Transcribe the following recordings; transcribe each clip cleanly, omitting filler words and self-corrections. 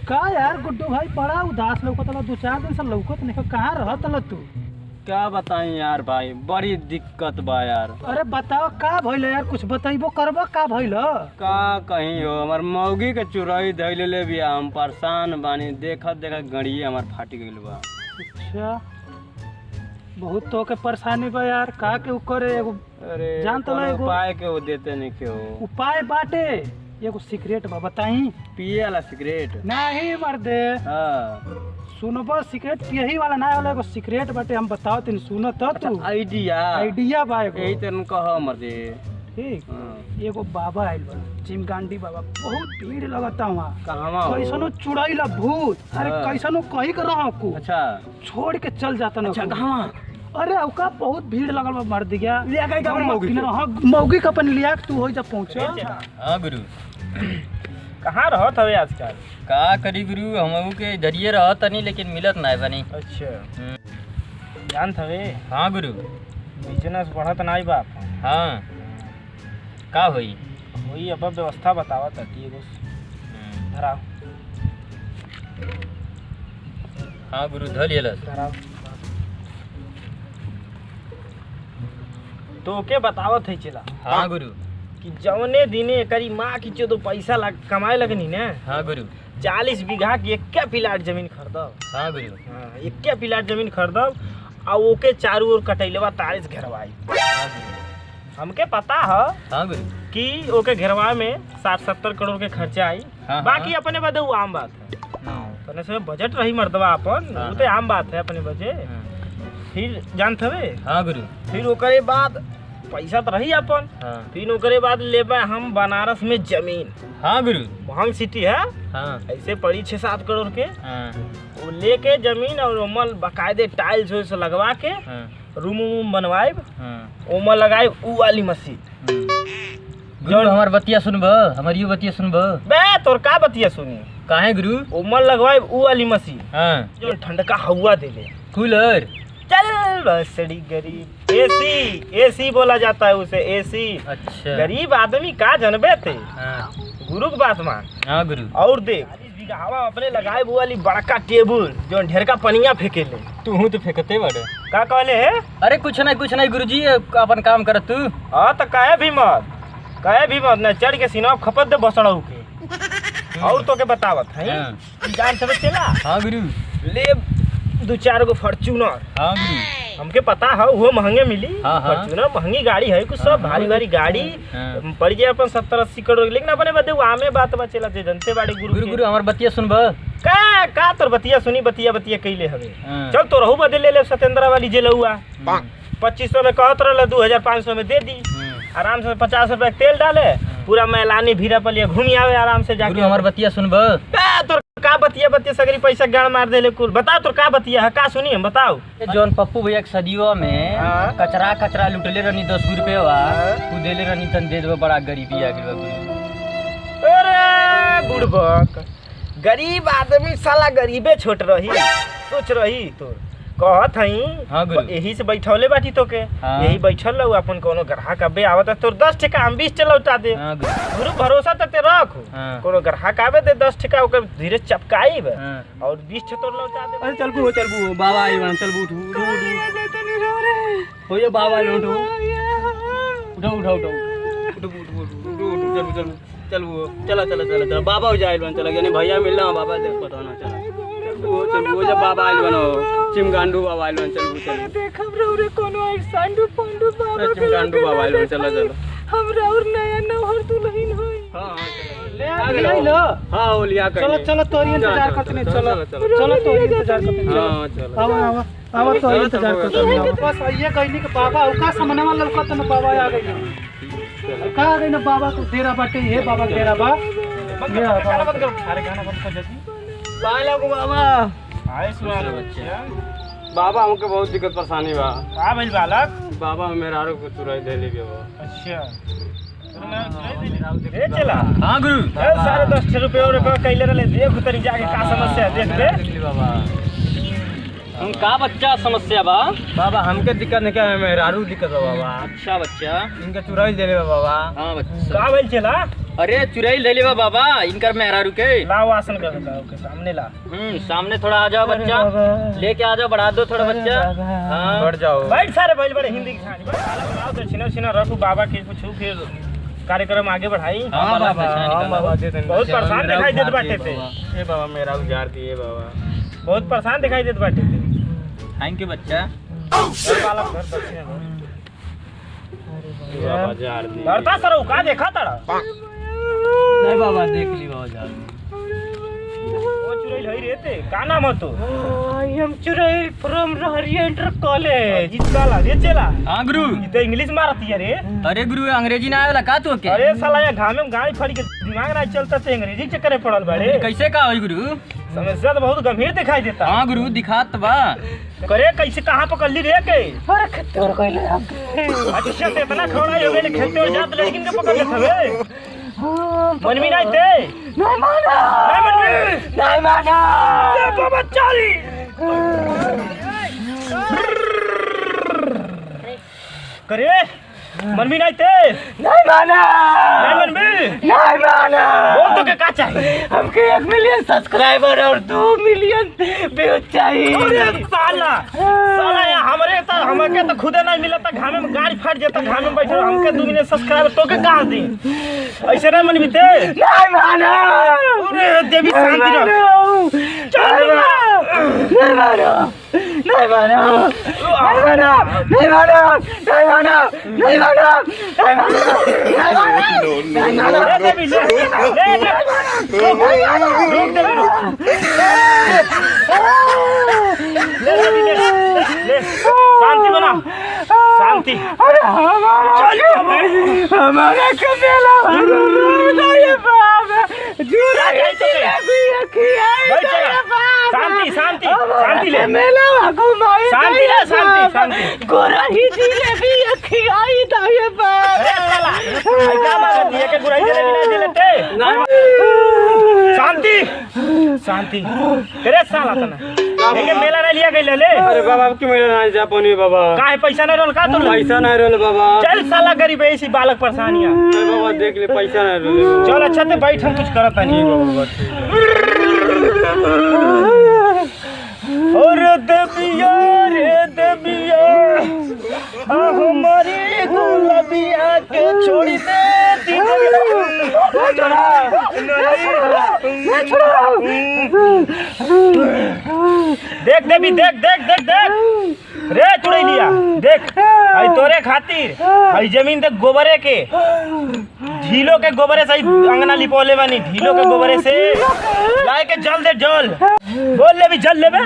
का यार गुड्डू भाई बड़ा उदास लौकत ल 2-4 दिन से लौकत नहीं कहाँ रहत ल तू? क्या बताई यार भाई, बड़ी दिक्कत बा यार। अरे बताओ का भइल यार, कुछ बताइबो करबो का भइल? का कहीं हो, हमार मौगी के चुराई धैले ले बिया, हम परेशान बानी। देखत देखत गड़िए हमार फाटी गइल बा। अच्छा बहुत तो के परेशानी बा यार, का के करे एगो अरे जान तो कोनो एगो उपाय के वो देते नहीं के हो। उपाय बाटे, एगो सीक्रेट बा बताई। पिए वाला सिगरेट? नहीं मर्दे, हाँ सुनबो सीक्रेट पियही वाला ना वाला एगो सीक्रेट बाटे, हम बताओ तनी सुनो तो तू। आइडिया आइडिया बा एगो। यही तेन कह मर्दे। ठीक हाँ। एगो बाबा आइल बा, चिमगांडी बाबा, बहुत भीड़ लगता वहाँ। कहवा हो? कैसनो चुड़ैल भूत, अरे हाँ। कैसनो कही कर रहा को अच्छा छोड़ के चल जाता ना। अच्छा कहवा? अरे ओका बहुत भीड़ लगल बा, मर दिया लिया गई का मौगी? हां मौगी का अपन लिया के तू हो जा पहुंच। हां गुरु कहाँ रहत हवे आजकल? का करी गुरु, हमहू के जरिए रहत तनी लेकिन मिलत नहीं बनी। अच्छा जानत हवे? हाँ गुरु। बिजनेस बढ़त नहीं बाप। हाँ का होई? वही अब व्यवस्था बतावत हती एगो धराव। हाँ गुरु धर लेलस। धराव तो के बतावत है चला। हाँ गुरु। कि जवने दिने करी माँ की चो तो पैसा कमाए लगनी ना। हाँ गुरु। 40 बीघा की एक प्लाट जमीन खरीदब। हाँ गुरु। हाँ एक प्लाट जमीन खरीदब आ ओके चारू ओर कटैलवा तारेस घेरवाई। हमके पता है हाँ गुरु कि ओके घेरवा में 60-70 करोड़ के खर्चा आई। हाँ, बाकी अपने बदे वो आम बात है, अपने से बजट रही मर्दवा अपन, हाँ, वो तो आम बात है अपने बजे। फिर जानत हवे? हाँ गुरु। फिर ओकरे बाद पैसा तो रही अपन। हाँ फिर ओकरे बाद लेबे हम बनारस में जमीन। हाँ गुरु। महंग सिटी है, हाँ ऐसे पड़ी 6-7 करोड़ के। हाँ वो लेके जमीन और ओमल बकायदे टाइल्स उइल्स लगवा के हाँ रूम वूम बनवाइब, हाँ। ओमल लगाइब ऊ वाली मशीन। गुरु हमार बतिया सुनब, हमारी यो बतिया सुनब। बे तोर का बतिया सुनी? काहे गुरु? ओमल लगवाइब ऊ वाली मशीन हाँ जो ठंडका हवा देले। कूलर? चल बसड़ी गरीब। एसी बोला जाता है उसे, एसी। अच्छा गरीब आदमी का जनबे थे। हाँ गुरु की बात मान। हाँ गुरु। और देख हवा अपने लगाए वो वाली बड़का टेबल जो ढेर का पनिया फेंके ले। तू तो फेंकते बड़े। का कहले है? अरे कुछ नहीं गुरुजी, अपन काम कर तू। हाँ तो कहे भी मत न चढ़ के सीना खपत दे बसड़ऊ के। और तो के बतावत है जान सब चला। हाँ गुरु। ले 2-4 गो फॉर्च्यूनर। हाँ गुरु। हमके पता है वो महंगे मिली। हाँ, हाँ। फॉर्च्यूनर महंगी गाड़ी है, कुछ सब भारी गाड़ी हाँ। पड़ जाए अपन 70-80 करोड़। लेकिन अपने बदे वो आमे बात बचेला जे जनते बाड़ी। गुरु हमार बतिया सुनब। का तोर बतिया सुनी, बतिया कैले हवे। हाँ। चल तो रहू बदे ले ले सतेंद्रा वाली जे लहुआ 2500 में कहत रहे 2500 में दे दी। आराम से 50 रुपए तेल डाले, पूरा मैलानी भीरा पलिया घूमी आवे आराम से जाके। हमार बतिया सुनब। तोर का बतिया सगरी पैसा गाड़ मार देले कुल। बताओ तोर का बतिया है, का सुनी हम बताओ। जौन पप्पू भैया के सदियों में हाँ। कचरा लुटले रहनी 10 रुपये तू देले रहनी तन दे देबो। बड़ा गरीबी आ गइल गुरु। अरे बुड़बक गरीब आदमी साला गरीबे छोट रही सोच रही तोर कहत हई। हाँ गुरु। यही से बैठौले बाटी तो के। हाँ। यही बैठल रहू अपन कोनो ग्राहक अबे आवत है तोर 10 टका हम 20 लौटा दे। हाँ गुरु। गुरु भरोसा तक ते रख। हाँ। कोनो ग्राहक आवे दे 10 टका ओकर धीरे चपकाईब हाँ। और 20 तोर लौटा दे। अरे चल बू बाबा आई बन, चल बू उठ हो ये बाबा उठ चल बाबा हो जाए बन। चल यानी भैया मिलना बाबा देख पता ना। चल जब बाबा आइल बनो चिमगांडू बाबा आइल बन। चल देखब रे कोनो एक सांडू पंडू बाबा चिमगांडू बाबा आइल बन। चल हमरा और नया नहर दुल्हन होई। हां ले आ लो। हां वो लिया कर। चलो तोरी इंतजार करते। चलो तोरी इंतजार करते। हां चल आवा तो इंतजार करते। बस ये कहनी के बाबा औका समनवा ललकत न बाबा आ गई। का आ गई न बाबा को डेरा बाटे। हे बाबा डेरा बा। गाना बंद करो। अरे गाना बंद कर जल्दी। बाला को बाबा आए सुना बच्चा। बाबा हमके बहुत दिक्कत परेशानी बा। का भइल बालक? बाबा मेरा आरो को चुराई दे ले गयो। अच्छा रे चला। हां गुरु। चल 10.5 रुपए और कैले रहे। देख तरी जाके का समस्या है, देख दे बाबा। का बच्चा समस्या बा? बाबा हमके दिक्कत नहीं क्या है, मेहरारू दिक्कत बा बाबा। अच्छा बच्चा, इनका चुराई दे ले बाबा। हाँ बच्चा। का बोल चला? अरे चुराई ले ले बा इनकर मेहरारू के। लाओ आसन कर के सामने ला। सामने थोड़ा आ जाओ बच्चा, लेके आ जाओ, बढ़ा दो थोड़ा बच्चा। हाँ बढ़ जाओ। बैठ सारे बैठ बड़े हिंदी की कहानी बनाओ तो छिना रखो बाबा के पूछू फिर कार्यक्रम आगे बढ़ाई। हाँ बाबा दे देन। बहुत परेशान दिखाई देत बाटे थे। ए बाबा मेरा उजार दिए बाबा। बहुत परेशान दिखाई देत बाटे थे। थैंक यू बच्चा। घर वाला घर दक्षिण बाबा जार दिए। डरता सर का देखा तारा? नहीं बाबा देख ली बाबा जार। वो चुराई हई रहते का नाम है तो? आई एम चुराई फ्रॉम रहरिया इंटर कॉलेज। इस साला रे चला। हाँ गुरु। ये तो इंग्लिश मारती है रे। अरे गुरु अंग्रेजी ना आवेला का तो के? अरे साला ये घाम में गाड़ी फड़ी के दिमाग ना चलता थे, अंग्रेजी चक्कर में पड़ल बड़े। कैसे का होई गुरु? समस्या तो बहुत गंभीर दिखाई देता। हाँ गुरु दिखात बा। करे कैसे कहाँ पकड़ ली रे के? अरे खेते और कइले हमके। अच्छा से इतना खौड़ा हो गए खेलते और जात लेकिन के पकड़ लेत हवे। मन में नहीं थे। नहीं माना। नहीं माना। ये बाबा चाली। करे मन में नहीं थे। नहीं माना। नहीं मन में। नहीं माना। बोल तो क्या चाहिए? हमके 1 मिलियन सब्सक्राइबर और 2 मिलियन व्यूज चाहिए। अरे साला ये हमके तो खुदे नहीं मिलता, घामे में गाड़ी फट जाता, घामे में बैठे हमके 2 मिलियन सब्सक्राइबर तो के कहां दी? ऐसे नहीं मन बीते। नहीं माना। अरे देवी शांति रख। चल नहीं माना। नहीं माना। नहीं माना। नहीं माना। नहीं माना। नहीं माना। नहीं माना। नहीं माना। ले देवी ले रोक दे ले शांति बना शांति। अरे हमारा कमेला ये बाप जूरा शांति शांति शांति ले मेला घुमाए शांति ले शांति गोरा ही दिले भी खियाई दा ये बाप। अरे साला क्या मांगती है कि गुराई दे बिना दे लेते? शांति शांति तेरे साला तना लेके मेला नहीं लिया गई ले। अरे बाबा आपके मेला ना जा पानी बाबा। काहे पैसा नहीं रोल का तो पैसा नहीं रोल बाबा। चल साला गरीब है इसी बालक परेशानियां। बाबा देख ले पैसा नहीं रोल। चल अच्छा ते बैठ हम कुछ करत नहीं बाबा। और देविया रे देविया हमारी गुलाबिया के छोड़ी दे दी। देख देवी देख देख देख देख रे चुड़ई लिया देख आई तोरे खातिर आई जमीन देख गोबरे के ढीलो के गोबरे से अंगना लिपोले बानी। ढीलो के गोबरे से लाए के जल दे जल बोल ले भी जल लेबे।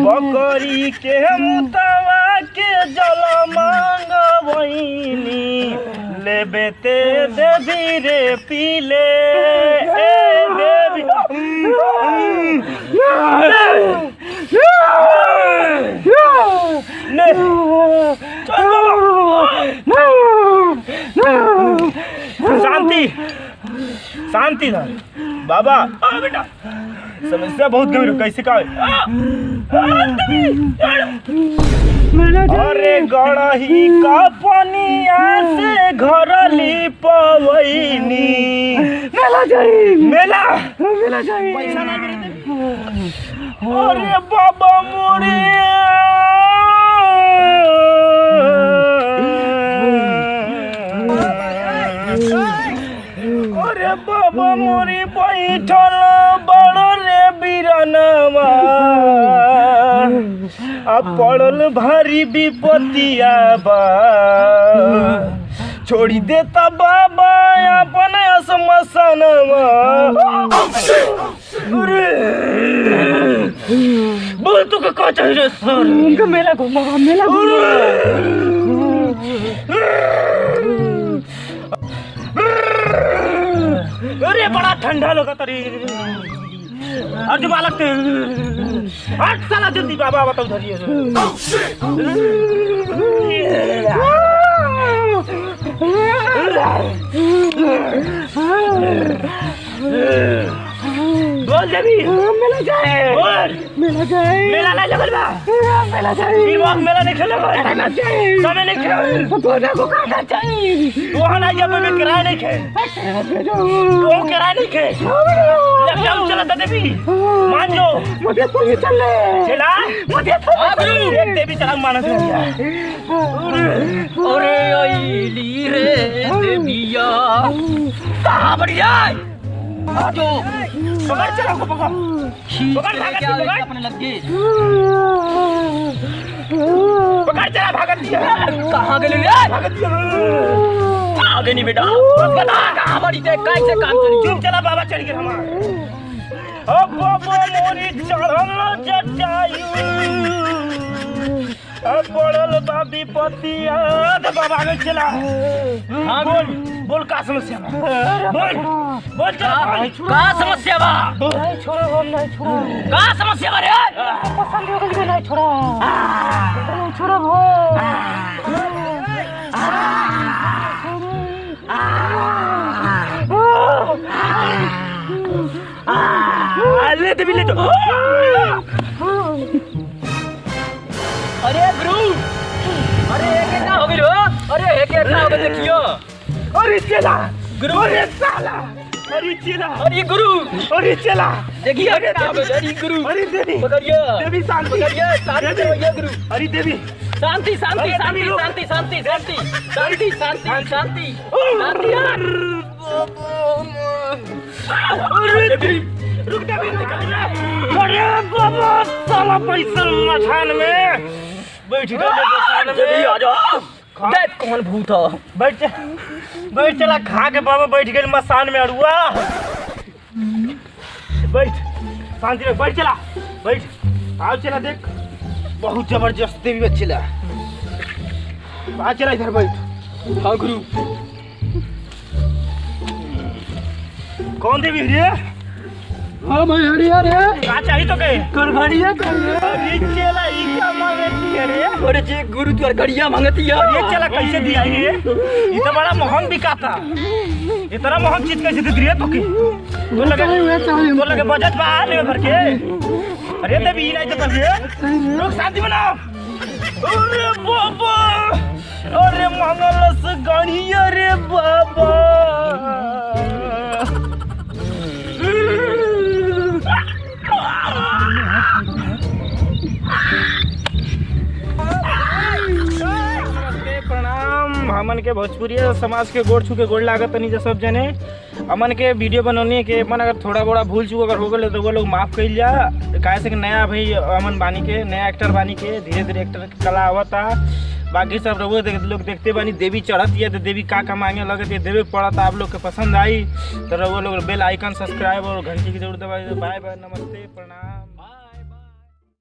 बकरी के मुतवा के जल मांगवईनी लेबे ते देवी रे पीले ए देवी। शांति शांति था बाबा। बेटा समस्या बहुत गंभीर कैसे का? अरे गड़ही का पनिया से घर लिपवईनी। मेला जाई मेला मेला जाई पैसा नहीं मिलते। अरे बाबा मोरे अरे बाबा मोरी बैठल बड़ रे बिरनवा आ पड़ल भारी विपतिया बा। छोड़ी देता बाबा अपन असमसनवा। बोल तू का चाहिए सर? मेला घुमा मेला अरे बड़ा ठंडा लगा तरी। अर्ज बालक हट साला जल्दी बाबा बताओ धरिए। बोल देवी मेला जाए बोल मेला जाए मेला नहीं लगल बा मेला जाए फिर वहाँ मेला नहीं खेले ना जाए समय नहीं खेल बोला को खाना चाहिए वहाँ नहीं जब मैं किराया नहीं खे वो किराया नहीं खे लग जाओ चला तो देवी मान जो मुझे तो ये चल चला मुझे तो एक देवी चला मानस अरे आईली रे देविया कहाँ बढ़िया आजो पकड़ चला को पकड़ खींच पकड़, के भागत क्या पकड़। अपने लगे पकड़ चला भागत दिया कहाँ गए ले आगे नहीं बेटा बस बता कहाँ बड़ी थे कैसे काम चली चुप चला बाबा चढ़ गए हमारे ओ बाबा मोरी चढ़ल जटायु अब पड़ल बाबी पतिया तो बाबा आगे चला हाँ बोल बोल का समस्या बा बोल बोल चला का समस्या बा नहीं छोड़ा हम नहीं छोड़ा का समस्या बा रे पसंद हो गई नहीं छोड़ा नहीं छोड़ा भो ले दे ले तो अरे गुरु अरे एक क्या हो गई रो अरे एक क्या हो गया देखियो अरे चला गुरु अरे साला अरे चला अरे गुरु अरे चला देखिए क्या हो गया अरे गुरु अरे देवी पकड़िए देवी शांति पकड़िए शांति से भैया गुरु अरे देवी शांति शांति अरे, शांति रुक। शांति शांति शांति शांति शांति शांति शांति यार अरे देवी रुक देवी निकल अरे बाबा साला पैसा मठान में बैठ गए मठान जल्दी में आ जाओ देख कौन भूत है बैठ चला खा के बाबा बैठ गए मसान में अड़ुआ बैठ शांति में बैठ चला बैठ आओ चला देख बहुत जबरदस्त देवी बच्चे ला आ चला इधर बैठ हाँ गुरु कौन देवी रे हाँ भाई हरिया रे का चाहिए तो कहे गड़बड़िया कर अरे चला ई का मांगती है रे अरे जे गुरु तुअर घड़िया मांगती है ये चला कैसे दिया ये ये तो बड़ा महंग बिकाता इतना महंग चीज कैसे दे दिया तो के तो लगे बजट बा ले भर के अरे देवी नहीं तो कर लोग शांति बनाओ अरे बाबा अरे मंगलस गणिया रे बाबा प्रणाम हमन के भोजपुरी समाज के गोड़ छू के गोड़ लागत नहीं सब जने अमन के वीडियो बनौनी के मन अगर थोड़ा बड़ा भूल चूक अगर हो गए तो वो लोग माफ कर जा काहे से कि नया भाई अमन बानी के नया एक्टर बानी के धीरे धीरे एक्टर की कला आवता बाकी सब लोग देखते बानी देवी चढ़त है तो देवी का मांगे लगत है देवी पड़ता आप लोग के पसंद आई तो वो लोग बेल आइकन सब्सक्राइब और घंटी की जरूरत है बाय बाय नमस्ते प्रणाम।